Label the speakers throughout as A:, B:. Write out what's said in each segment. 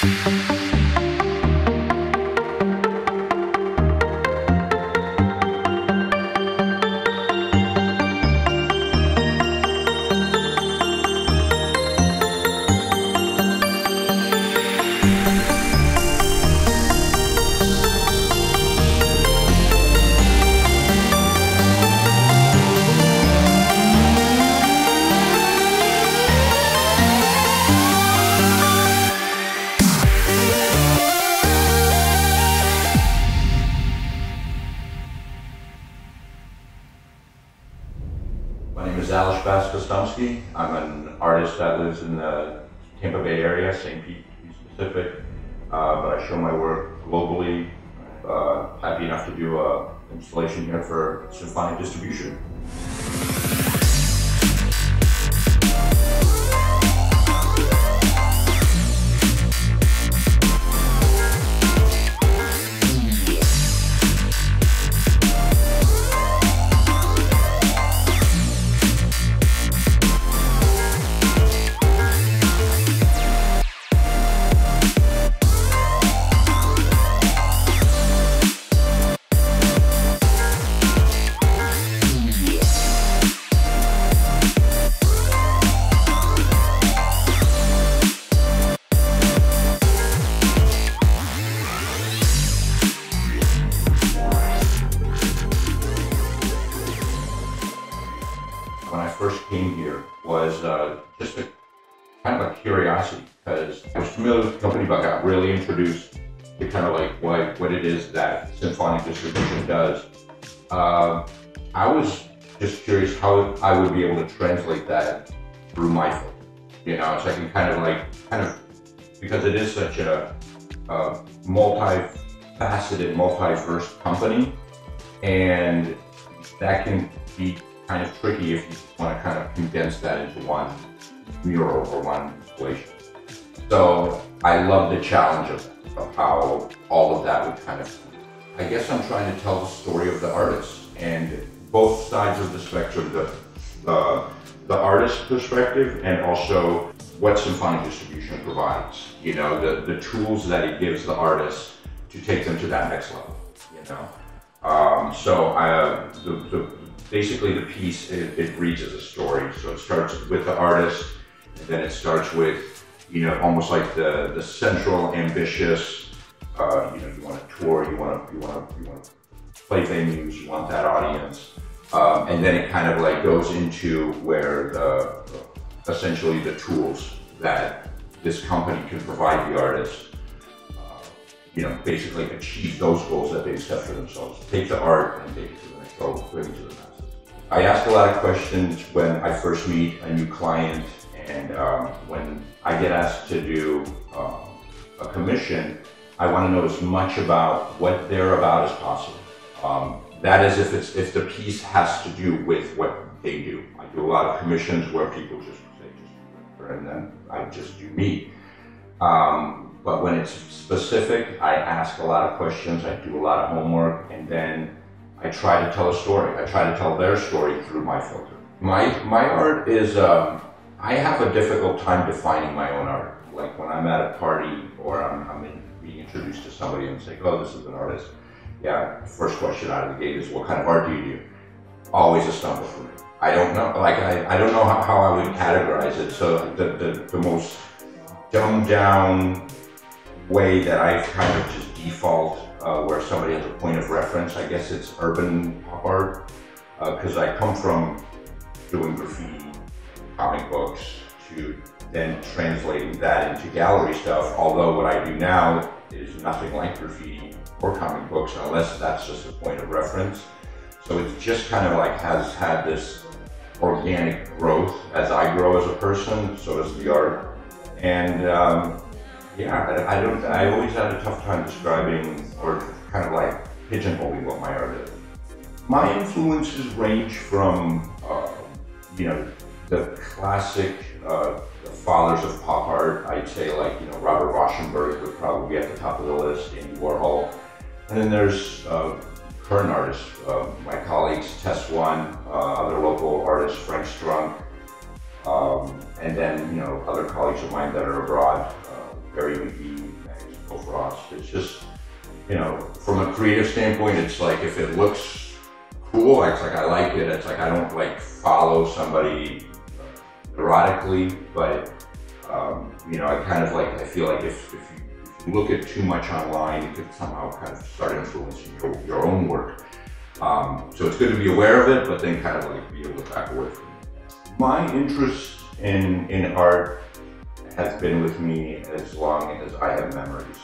A: BASK. I'm an artist that lives in the Tampa Bay area, St. Pete to be specific, but I show my work globally. Happy enough to do an installation here for Symphonic distribution. When I first came here was just a kind of a curiosity, because I was familiar with the company, but I got really introduced to kind of like what it is that Symphonic distribution does. I was just curious how I would be able to translate that through my film. You know, so I can kind of, because it is such a multi-faceted, multi-verse company, and that can be kind of tricky if you want to kind of condense that into one mural or one installation. So I love the challenge of how all of that would kind of, I guess I'm trying to tell the story of the artist and both sides of the spectrum, the artist perspective and also what Symphonic distribution provides. You know, the tools that it gives the artist to take them to that next level, you know. Basically the piece, it reads as a story. So it starts with the artist, and then it starts with, you know, almost like the central ambitious, you know, you want to tour, you want to play venues, you want that audience. And then it kind of like goes into where essentially the tools that this company can provide the artist, you know, basically achieve those goals that they've set for themselves. Take the art and take it to the next level, bring it to the masses. I ask a lot of questions when I first meet a new client, and when I get asked to do a commission, I want to know as much about what they're about as possible. That is, if the piece has to do with what they do. I do a lot of commissions where people just say, and then I just do me. But when it's specific, I ask a lot of questions, I do a lot of homework, and then I try to tell a story. I try to tell their story through my filter. My art is, I have a difficult time defining my own art. Like when I'm at a party or I'm being introduced to somebody and say, oh, this is an artist. Yeah, first question out of the gate is, what kind of art do you do? Always a stumble for me. I don't know, like I don't know how I would categorize it. So the most dumbed down way that I kind of just default where somebody has a point of reference, I guess it's urban pop art, because I come from doing graffiti, comic books, to then translating that into gallery stuff, although what I do now is nothing like graffiti or comic books unless that's just a point of reference. So it's just kind of like has had this organic growth as I grow as a person, so does the art. And yeah, I always had a tough time describing or kind of like pigeonholing what my art is. My influences range from, you know, the classic the fathers of pop art. I'd say like, you know, Robert Rauschenberg would probably be at the top of the list, Andy Warhol. And then there's current artists, my colleagues, Test One, other local artists, Frank Strunk, and then, you know, other colleagues of mine that are abroad. Gary McGee, Maxwell Frost. It's just, you know, from a creative standpoint, it's like if it looks cool, it's like I like it. It's like I don't like follow somebody erotically, but you know, I feel like if you look at too much online, it could somehow kind of start influencing your own work. So it's good to be aware of it, but then kind of like be able to back away from it. My interest in art has been with me as long as I have memories.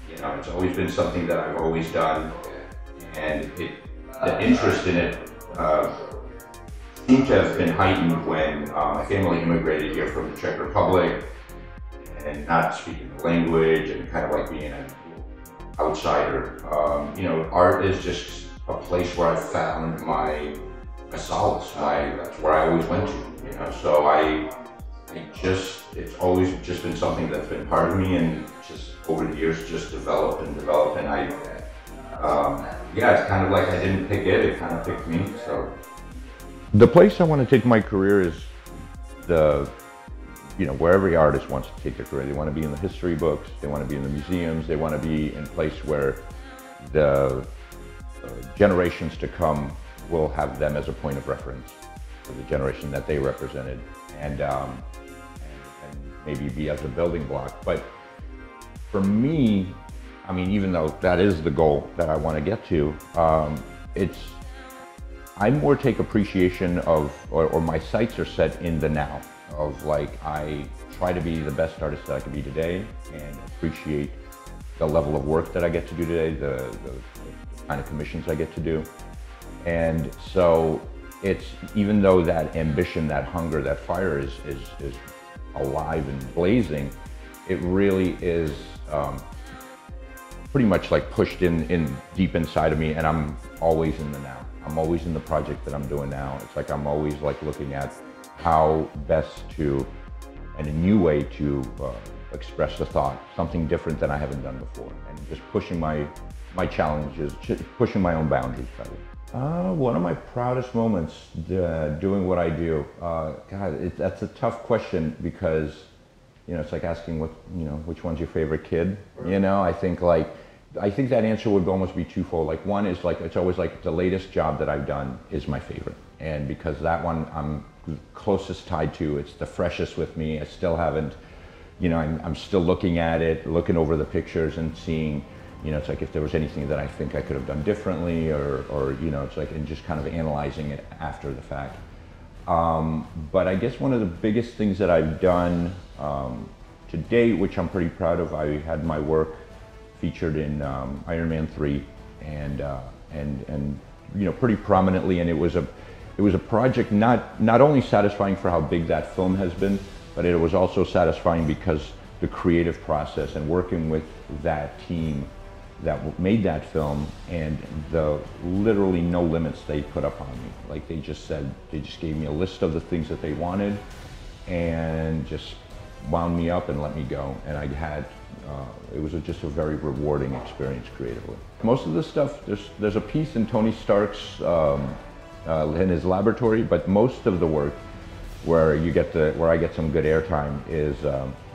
A: You know, it's always been something that I've always done, and the interest in it seemed to have been heightened when my family immigrated here from the Czech Republic, and not speaking the language and kind of like being an outsider. You know, art is just a place where I found my solace. That's where I always went to. You know, so it's always just been something that's been part of me, and just over the years just developed and developed. And yeah, it's kind of like I didn't pick it; it kind of picked me. So the place I want to take my career is you know, where every artist wants to take their career. They want to be in the history books, they want to be in the museums, they want to be in a place where the generations to come will have them as a point of reference for the generation that they represented, and maybe be as a building block. But for me, I mean, even though that is the goal that I want to get to, I more take appreciation of, or my sights are set in the now. Of like, I try to be the best artist that I can be today, and appreciate the level of work that I get to do today, the kind of commissions I get to do. And so it's, even though that ambition, that hunger, that fire is alive and blazing, it really is pretty much like pushed in deep inside of me, and I'm always in the now. I'm always in the project that I'm doing now. It's like I'm always like looking at how best to, and a new way to express the thought, something different than I haven't done before, and just pushing my challenges, pushing my own boundaries, probably. One of my proudest moments doing what I do. God, that's a tough question, because, you know, it's like asking which one's your favorite kid. You know, I think that answer would almost be twofold. Like, one is like, it's always like the latest job that I've done is my favorite, and because that one I'm closest tied to, it's the freshest with me. I still haven't, you know, I'm still looking at it, looking over the pictures and seeing, you know, it's like if there was anything that I think I could have done differently, or you know, it's like, and just kind of analyzing it after the fact. But I guess one of the biggest things that I've done to date, which I'm pretty proud of, I had my work featured in Iron Man 3, and you know, pretty prominently, and it was a project not only satisfying for how big that film has been, but it was also satisfying because the creative process and working with that team that made that film, and the literally no limits they put up on me. Like, they just gave me a list of the things that they wanted, and just wound me up and let me go. And I had, it was just a very rewarding experience creatively. Most of the stuff, there's a piece in Tony Stark's, in his laboratory, but most of the work where I get some good airtime is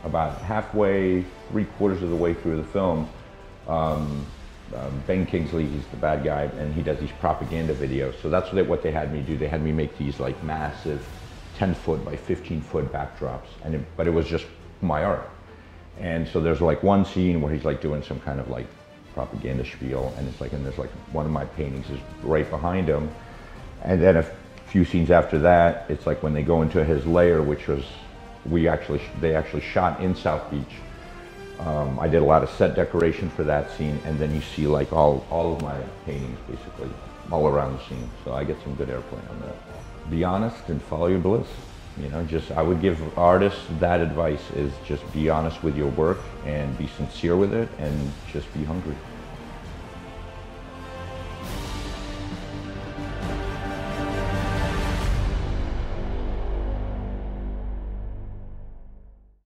A: about halfway, 3/4 of the way through the film. Ben Kingsley, he's the bad guy, and he does these propaganda videos. So that's what they had me do. They had me make these like massive 10-foot by 15-foot backdrops, but it was just my art. And so there's like one scene where he's like doing some kind of like propaganda spiel, and it's like, and there's like one of my paintings is right behind him. And then a few scenes after that, it's like when they go into his lair, which was, they actually shot in South Beach. I did a lot of set decoration for that scene, and then you see like all of my paintings basically all around the scene. So I get some good airplay on that. Be honest and follow your bliss. You know, I would give artists that advice, is just be honest with your work and be sincere with it, and just be hungry.